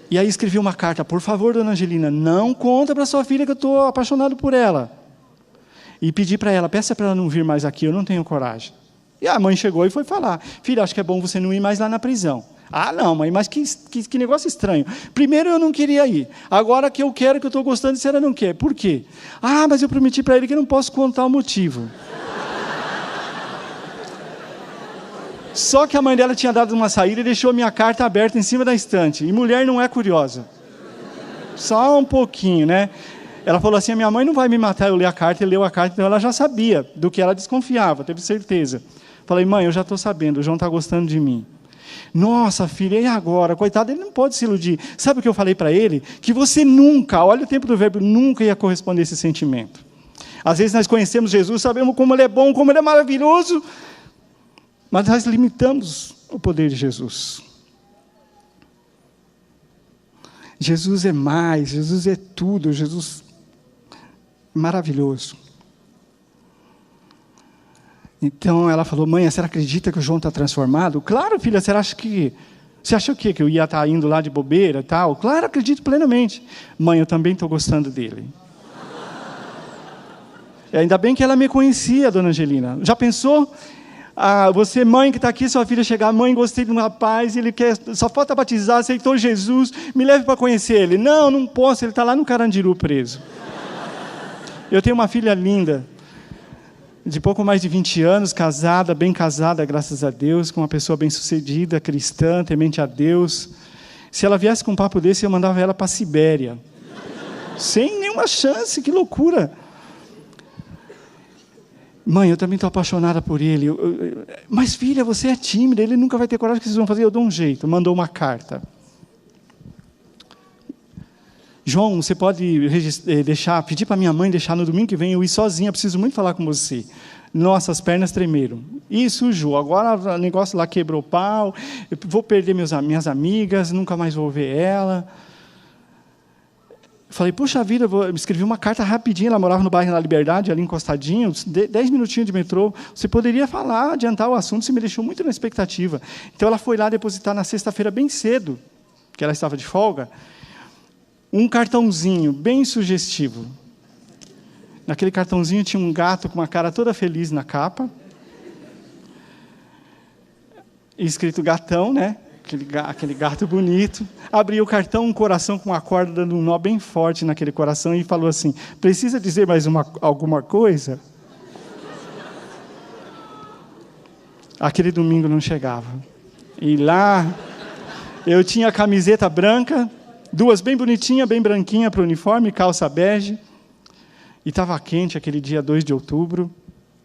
E aí escrevi uma carta, por favor, dona Angelina, não conta para sua filha que eu estou apaixonado por ela. E pedi para ela, peça para ela não vir mais aqui, eu não tenho coragem. E a mãe chegou e foi falar, filha, acho que é bom você não ir mais lá na prisão. Ah, não, mãe, mas que negócio estranho. Primeiro eu não queria ir. Agora que eu quero, que eu estou gostando, a senhora não quer. Por quê? Ah, mas eu prometi para ele que eu não posso contar o motivo. Só que a mãe dela tinha dado uma saída e deixou a minha carta aberta em cima da estante. E mulher não é curiosa. Só um pouquinho, né? Ela falou assim, a minha mãe não vai me matar, eu li a carta, ele leu a carta, então ela já sabia do que ela desconfiava, teve certeza. Falei, mãe, eu já estou sabendo, o João está gostando de mim. Nossa, filha, e agora? Coitado, ele não pode se iludir. Sabe o que eu falei para ele? Que você nunca, olha o tempo do verbo, nunca ia corresponder a esse sentimento. Às vezes nós conhecemos Jesus, sabemos como Ele é bom, como Ele é maravilhoso, mas nós limitamos o poder de Jesus. Jesus é mais, Jesus é tudo, Jesus é maravilhoso. Então ela falou, mãe, você acredita que o João está transformado? Claro, filha, você acha o quê? Que eu ia estar indo lá de bobeira e tal? Claro, acredito plenamente. Mãe, eu também estou gostando dele. Ainda bem que ela me conhecia, dona Angelina. Já pensou? Você, mãe, que está aqui, sua filha chegar, mãe, gostei de um rapaz, ele quer, só falta batizar, aceitou Jesus, me leve para conhecer ele. Não, não posso, ele está lá no Carandiru preso. Eu tenho uma filha linda, de pouco mais de 20 anos, casada, bem casada, graças a Deus, com uma pessoa bem-sucedida, cristã, temente a Deus. Se ela viesse com um papo desse, eu mandava ela para a Sibéria. Sem nenhuma chance, que loucura. Mãe, eu também estou apaixonada por ele. Mas, filha, você é tímida, ele nunca vai ter coragem, o que vocês vão fazer? Eu dou um jeito. Mandou uma carta. João, você pode pedir para minha mãe deixar no domingo que vem eu ir sozinha, preciso muito falar com você. Nossas pernas tremeram. E sujou. Agora o negócio lá quebrou o pau, eu vou perder minhas amigas, nunca mais vou ver ela. Falei, puxa vida, eu escrevi uma carta rapidinho, ela morava no bairro da Liberdade, ali encostadinho, 10 minutinhos de metrô. Você poderia falar, adiantar o assunto, você me deixou muito na expectativa. Então ela foi lá depositar na sexta-feira bem cedo, que ela estava de folga, um cartãozinho bem sugestivo. Naquele cartãozinho tinha um gato com uma cara toda feliz na capa. E escrito gatão, né? Aquele gato bonito. Abriu o cartão, um coração com uma corda dando um nó bem forte naquele coração e falou assim, precisa dizer mais alguma coisa? Aquele domingo não chegava. E lá, eu tinha a camiseta branca, duas bem bonitinhas, bem branquinha para o uniforme, calça bege. E estava quente aquele dia 2 de outubro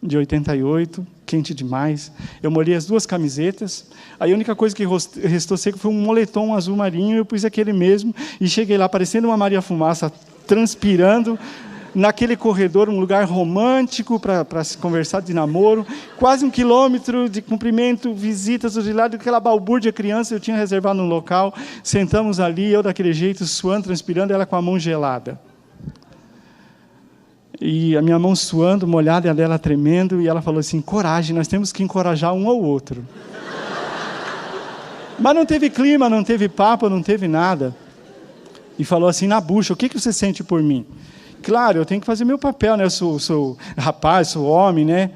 de 88. quente demais. Eu molhei as 2 camisetas. Aí a única coisa que restou seco foi um moletom azul marinho. Eu pus aquele mesmo e cheguei lá parecendo uma Maria Fumaça, transpirando, naquele corredor, um lugar romântico para se conversar de namoro, quase 1 quilômetro de comprimento, visitas do lado, aquela balbúrdia criança, eu tinha reservado um local, sentamos ali, eu daquele jeito, suando, transpirando, ela com a mão gelada. E a minha mão suando, molhada, e a dela tremendo, e ela falou assim, coragem, nós temos que encorajar um ao outro. Mas não teve clima, não teve papo, não teve nada. E falou assim, na bucha, o que você sente por mim? Claro, eu tenho que fazer meu papel, né? Eu sou rapaz, sou homem, né?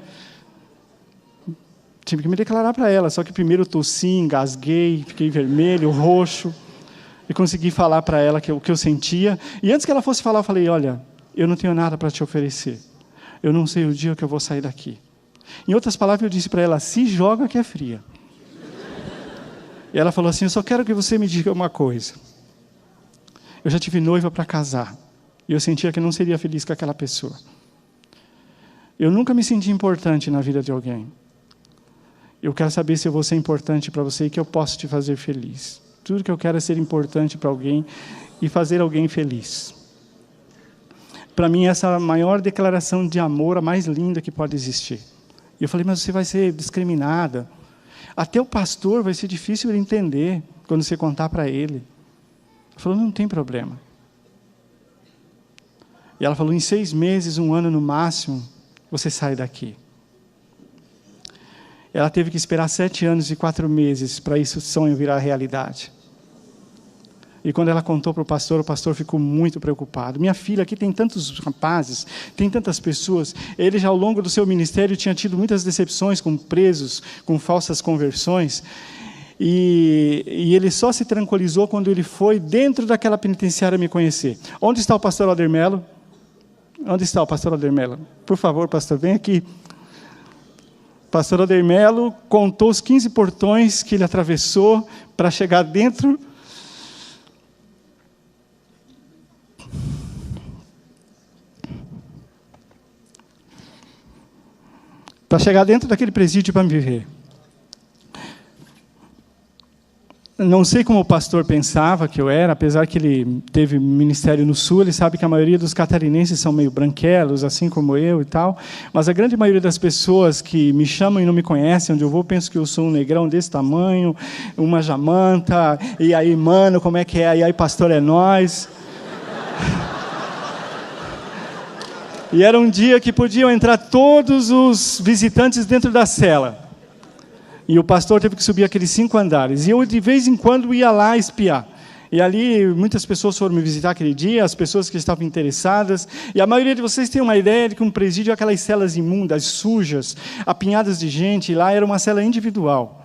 Tive que me declarar para ela, só que primeiro eu tossi, engasguei, fiquei vermelho, roxo, e consegui falar para ela o que eu sentia. E antes que ela fosse falar, eu falei, olha, eu não tenho nada para te oferecer. Eu não sei o dia que eu vou sair daqui. Em outras palavras, eu disse para ela, se joga que é fria. E ela falou assim, eu só quero que você me diga uma coisa. Eu já tive noiva para casar. E eu sentia que não seria feliz com aquela pessoa. Eu nunca me senti importante na vida de alguém. Eu quero saber se eu vou ser importante para você e que eu posso te fazer feliz. Tudo que eu quero é ser importante para alguém e fazer alguém feliz. Para mim, essa é a maior declaração de amor, a mais linda que pode existir. E eu falei, mas você vai ser discriminada. Até o pastor vai ser difícil de entender quando você contar para ele. Ele falou, não tem problema. E ela falou, em 6 meses, 1 ano no máximo, você sai daqui. Ela teve que esperar 7 anos e 4 meses para esse sonho virar realidade. E quando ela contou para o pastor ficou muito preocupado. Minha filha, aqui tem tantos rapazes, tem tantas pessoas. Ele já ao longo do seu ministério tinha tido muitas decepções com presos, com falsas conversões. E ele só se tranquilizou quando ele foi dentro daquela penitenciária me conhecer. Onde está o pastor Alder Mello? Onde está o pastor Alder Mello? Por favor, pastor, vem aqui. O pastor Alder Mello contou os 15 portões que ele atravessou para chegar dentro. Para chegar dentro daquele presídio para me viver. Não sei como o pastor pensava que eu era, apesar que ele teve ministério no Sul, ele sabe que a maioria dos catarinenses são meio branquelos, assim como eu e tal, mas a grande maioria das pessoas que me chamam e não me conhecem, onde eu vou, penso que eu sou um negrão desse tamanho, uma jamanta, e aí, mano, como é que é? E aí, pastor, é nós. E era um dia que podiam entrar todos os visitantes dentro da cela. E o pastor teve que subir aqueles 5 andares. E eu, de vez em quando, ia lá espiar. E ali, muitas pessoas foram me visitar aquele dia, as pessoas que estavam interessadas. E a maioria de vocês tem uma ideia de que um presídio é aquelas celas imundas, sujas, apinhadas de gente. E lá era uma cela individual.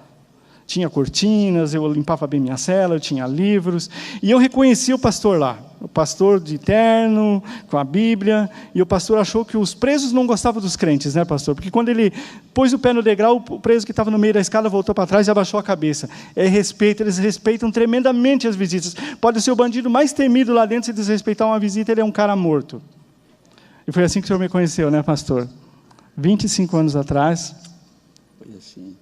Tinha cortinas, eu limpava bem minha cela, eu tinha livros. E eu reconheci o pastor lá. O pastor de terno, com a Bíblia. E o pastor achou que os presos não gostavam dos crentes, né, pastor? Porque quando ele pôs o pé no degrau, o preso que estava no meio da escada voltou para trás e abaixou a cabeça. É respeito, eles respeitam tremendamente as visitas. Pode ser o bandido mais temido lá dentro, se desrespeitar uma visita, ele é um cara morto. E foi assim que o senhor me conheceu, né, pastor? 25 anos atrás. Foi assim.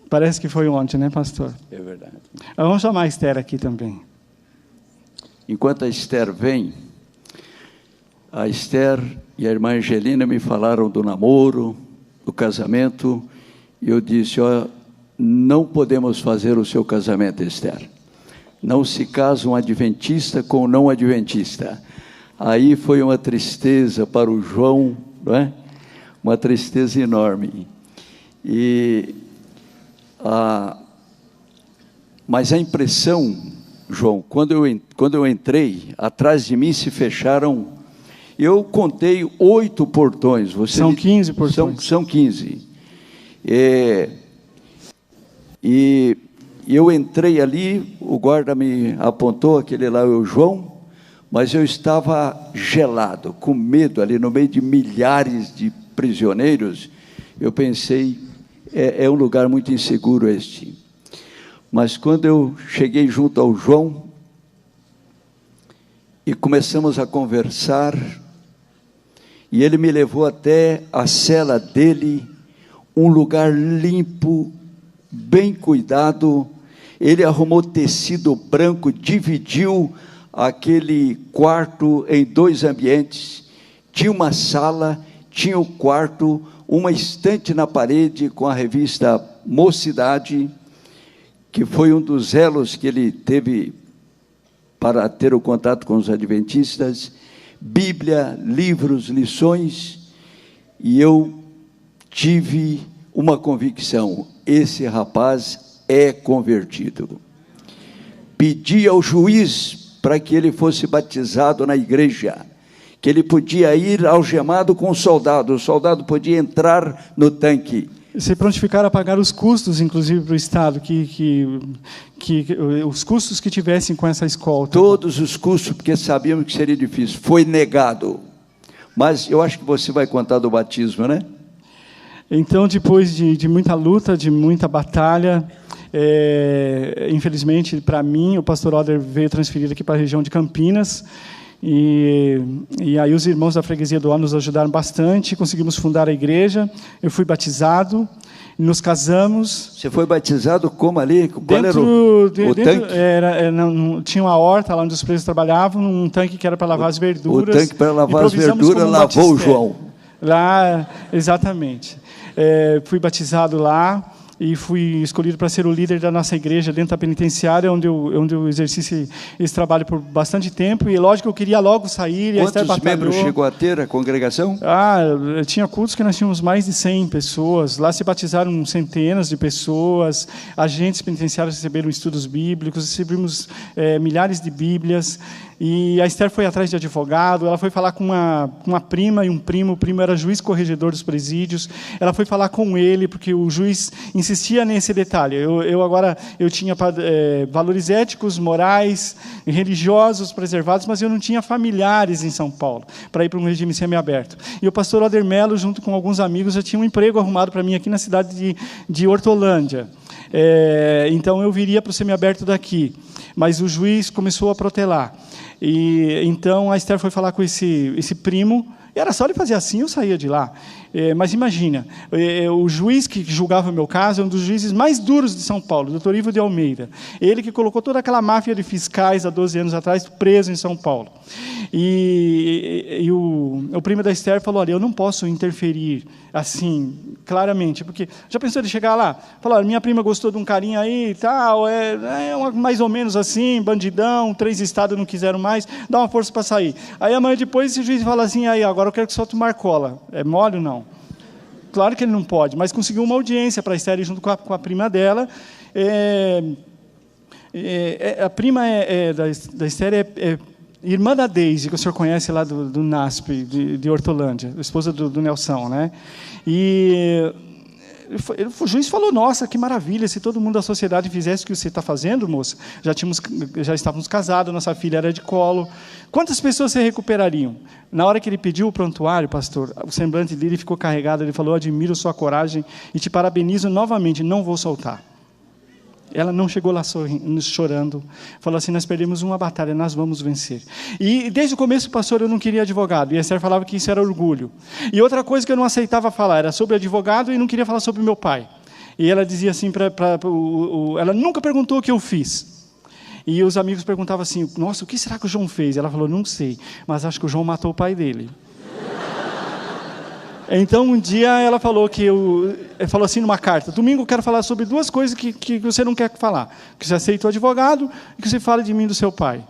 Parece que foi ontem, né, pastor? É verdade. Vamos chamar a Esther aqui também. Enquanto a Esther vem, a Esther e a irmã Angelina me falaram do namoro, do casamento, e eu disse, ó, não podemos fazer o seu casamento, Esther. Não se casa um adventista com um não adventista. Aí foi uma tristeza para o João, não é? Uma tristeza enorme. Mas a impressão, João, quando eu entrei, atrás de mim se fecharam, eu contei 8 portões. São 15 portões. São 15. E eu entrei ali, o guarda me apontou, aquele lá é o João, mas eu estava gelado, com medo ali, no meio de milhares de prisioneiros. Eu pensei, é um lugar muito inseguro este. Mas quando eu cheguei junto ao João e começamos a conversar, e ele me levou até a cela dele, um lugar limpo, bem cuidado. Ele arrumou tecido branco, dividiu aquele quarto em 2 ambientes. Tinha uma sala, tinha o quarto, uma estante na parede com a revista Mocidade, que foi um dos elos que ele teve para ter o contato com os adventistas, Bíblia, livros, lições, e eu tive uma convicção: esse rapaz é convertido. Pedi ao juiz para que ele fosse batizado na igreja, que ele podia ir algemado com o soldado podia entrar no tanque. Se prontificaram a pagar os custos, inclusive, para o Estado, que os custos que tivessem com essa escolta. Todos os custos, porque sabíamos que seria difícil. Foi negado. Mas eu acho que você vai contar do batismo, né? Então, depois de muita luta, de muita batalha, infelizmente, para mim, o pastor Oder veio transferido aqui para a região de Campinas, e aí os irmãos da freguesia do Ó nos ajudaram bastante, conseguimos fundar a igreja, eu fui batizado, nos casamos. Você foi batizado como ali? Qual era o tanque? Tinha uma horta lá onde os presos trabalhavam, um tanque que era para lavar as verduras. O tanque para lavar as verduras lavou o João. Lá, exatamente. Fui batizado lá e fui escolhido para ser o líder da nossa igreja dentro da penitenciária, onde eu exerci esse trabalho por bastante tempo. E, lógico, eu queria logo sair. Quantos membros chegou a ter a congregação? Tinha cultos que nós tínhamos mais de 100 pessoas. Lá se batizaram centenas de pessoas. Agentes penitenciários receberam estudos bíblicos, recebemos milhares de Bíblias. E a Esther foi atrás de advogado, ela foi falar com uma prima e um primo. O primo era juiz corregedor dos presídios. Ela foi falar com ele, porque o juiz insistia nesse detalhe. Eu tinha valores éticos, morais, religiosos preservados, mas eu não tinha familiares em São Paulo para ir para um regime semiaberto. E o pastor Oder Mello, junto com alguns amigos, já tinha um emprego arrumado para mim aqui na cidade de Hortolândia. Então eu viria para o semiaberto daqui, mas o juiz começou a protelar. E então a Esther foi falar com esse primo, e era só ele fazer assim, eu saía de lá. Mas imagina, o juiz que julgava o meu caso é um dos juízes mais duros de São Paulo, o doutor Ivo de Almeida. Ele que colocou toda aquela máfia de fiscais há 12 anos atrás preso em São Paulo. E o primo da Esther falou: olha, eu não posso interferir assim, claramente, porque já pensou ele chegar lá, falar: olha, minha prima gostou de um carinha aí e tal, mais ou menos assim, bandidão, 3 estados não quiseram mais, dá uma força para sair. Aí amanhã depois esse juiz fala assim: aí agora eu quero que solte o Marcola. É mole ou não? Claro que ele não pode, mas conseguiu uma audiência para a Esther junto com a prima dela. A prima da Esther é irmã da Deise, que o senhor conhece lá do NASP, de Hortolândia, esposa do Nelson, né? E o juiz falou: nossa, que maravilha, se todo mundo da sociedade fizesse o que você está fazendo, moça, já estávamos casados, nossa filha era de colo, quantas pessoas se recuperariam? Na hora que ele pediu o prontuário, pastor, o semblante dele ficou carregado, ele falou: eu admiro sua coragem e te parabenizo novamente, não vou soltar. Ela não chegou lá chorando, falou assim: nós perdemos uma batalha, nós vamos vencer. E desde o começo, pastor, eu não queria advogado, e a Esther falava que isso era orgulho. E outra coisa que eu não aceitava falar era sobre advogado e não queria falar sobre meu pai. E ela dizia assim, ela nunca perguntou o que eu fiz. E os amigos perguntavam assim: nossa, o que será que o João fez? Ela falou: não sei, mas acho que o João matou o pai dele. Então, um dia ela falou falou assim numa carta: domingo eu quero falar sobre 2 coisas que você não quer falar. Que você aceita o advogado e que você fala de mim do seu pai.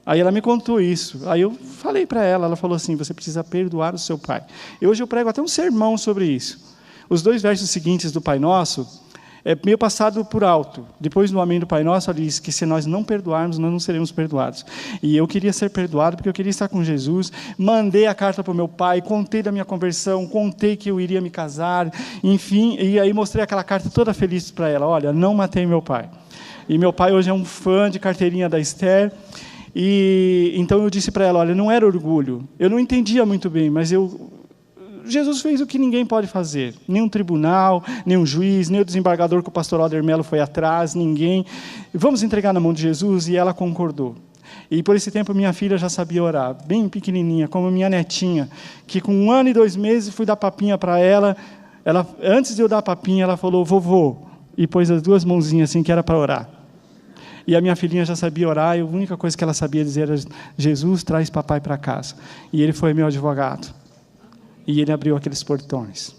Aí ela me contou isso. Aí eu falei para ela falou assim: você precisa perdoar o seu pai. E hoje eu prego até um sermão sobre isso. Os 2 versos seguintes do Pai Nosso é meio passado por alto. Depois do Amém do Pai Nosso, ela diz que se nós não perdoarmos, nós não seremos perdoados. E eu queria ser perdoado porque eu queria estar com Jesus. Mandei a carta para o meu pai, contei da minha conversão, contei que eu iria me casar, enfim. E aí mostrei aquela carta toda feliz para ela: olha, não matei meu pai. E meu pai hoje é um fã de carteirinha da Esther. E então eu disse para ela: olha, não era orgulho. Eu não entendia muito bem, mas Jesus fez o que ninguém pode fazer. Nem um tribunal, nem um juiz, nem o desembargador que o pastor Oder Mello foi atrás, ninguém. Vamos entregar na mão de Jesus, e ela concordou. E por esse tempo minha filha já sabia orar, bem pequenininha, como minha netinha, que com 1 ano e 2 meses fui dar papinha para ela, Antes de eu dar a papinha, ela falou, vovô, e pôs as duas mãozinhas assim, que era para orar. E a minha filhinha já sabia orar, e a única coisa que ela sabia dizer era, Jesus, traz papai para casa. E ele foi meu advogado. E ele abriu aqueles portões.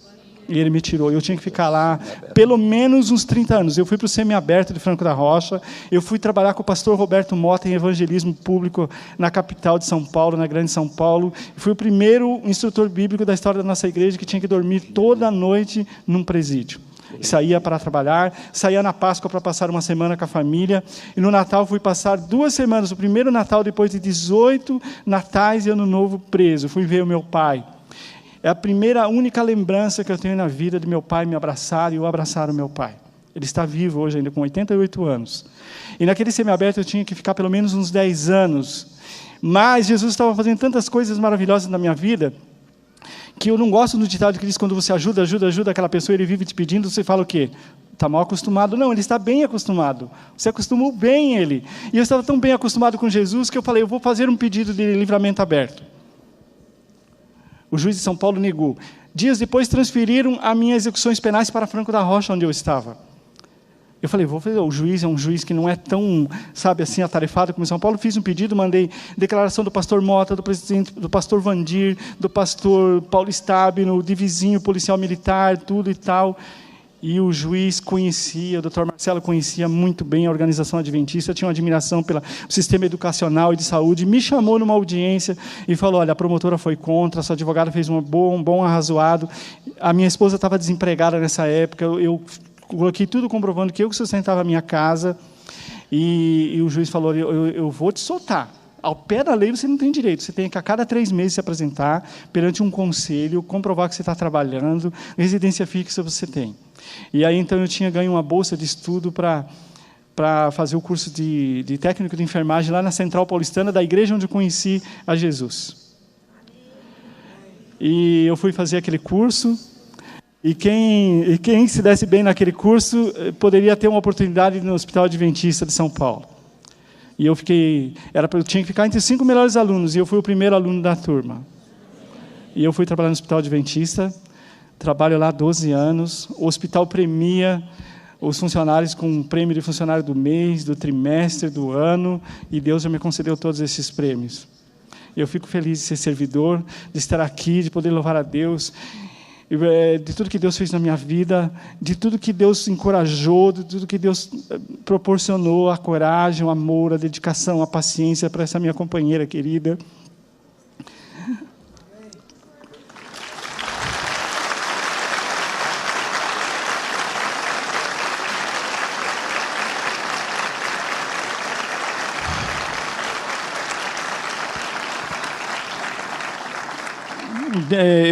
E ele me tirou. Eu tinha que ficar lá pelo menos uns 30 anos. Eu fui para o semiaberto de Franco da Rocha. Eu fui trabalhar com o pastor Roberto Mota em evangelismo público na capital de São Paulo, na Grande São Paulo. Fui o primeiro instrutor bíblico da história da nossa igreja que tinha que dormir toda noite num presídio. Saía para trabalhar, saía na Páscoa para passar uma semana com a família, e no Natal fui passar 2 semanas, o primeiro Natal depois de 18 natais e Ano Novo preso. Fui ver o meu pai. É a única lembrança que eu tenho na vida de meu pai me abraçar e eu abraçar o meu pai. Ele está vivo hoje ainda, com 88 anos. E naquele semiaberto eu tinha que ficar pelo menos uns 10 anos. Mas Jesus estava fazendo tantas coisas maravilhosas na minha vida, que eu não gosto do ditado que diz, quando você ajuda aquela pessoa, ele vive te pedindo, você fala o quê? Está mal acostumado. Não, ele está bem acostumado. Você acostumou bem ele. E eu estava tão bem acostumado com Jesus, que eu falei, eu vou fazer um pedido de livramento aberto. O juiz de São Paulo negou. Dias depois, transferiram as minhas execuções penais para Franco da Rocha, onde eu estava. Eu falei, vou fazer. O juiz é um juiz que não é tão, sabe, assim, atarefado como em São Paulo. Fiz um pedido, mandei declaração do pastor Mota, do presidente, do pastor Vandir, do pastor Paulo Stabino, de vizinho, policial militar, tudo e tal. E o juiz conhecia, o doutor Marcelo conhecia muito bem a organização adventista, tinha uma admiração pelo sistema educacional e de saúde, me chamou numa audiência e falou, olha, a promotora foi contra, a sua advogada fez um bom arrazoado, a minha esposa estava desempregada nessa época, eu coloquei tudo comprovando que eu sustentava a minha casa, e o juiz falou, eu vou te soltar. Ao pé da lei você não tem direito, você tem que a cada 3 meses se apresentar perante um conselho, comprovar que você está trabalhando, residência fixa você tem. E aí, então, eu tinha ganho uma bolsa de estudo para fazer o curso de técnico de enfermagem lá na Central Paulistana, da igreja onde eu conheci a Jesus. E eu fui fazer aquele curso, e quem se desse bem naquele curso poderia ter uma oportunidade no Hospital Adventista de São Paulo. E eu tinha que ficar entre os 5 melhores alunos, e eu fui o primeiro aluno da turma. E eu fui trabalhar no Hospital Adventista, trabalho lá há 12 anos, o hospital premia os funcionários com um prêmio de funcionário do mês, do trimestre, do ano, e Deus já me concedeu todos esses prêmios. Eu fico feliz de ser servidor, de estar aqui, de poder louvar a Deus, de tudo que Deus fez na minha vida, de tudo que Deus encorajou, de tudo que Deus proporcionou, a coragem, o amor, a dedicação, a paciência para essa minha companheira querida.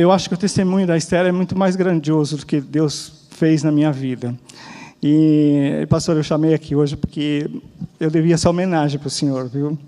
Eu acho que o testemunho da Esther é muito mais grandioso do que Deus fez na minha vida. E, pastor, eu chamei aqui hoje porque eu devia essa homenagem para o senhor, viu?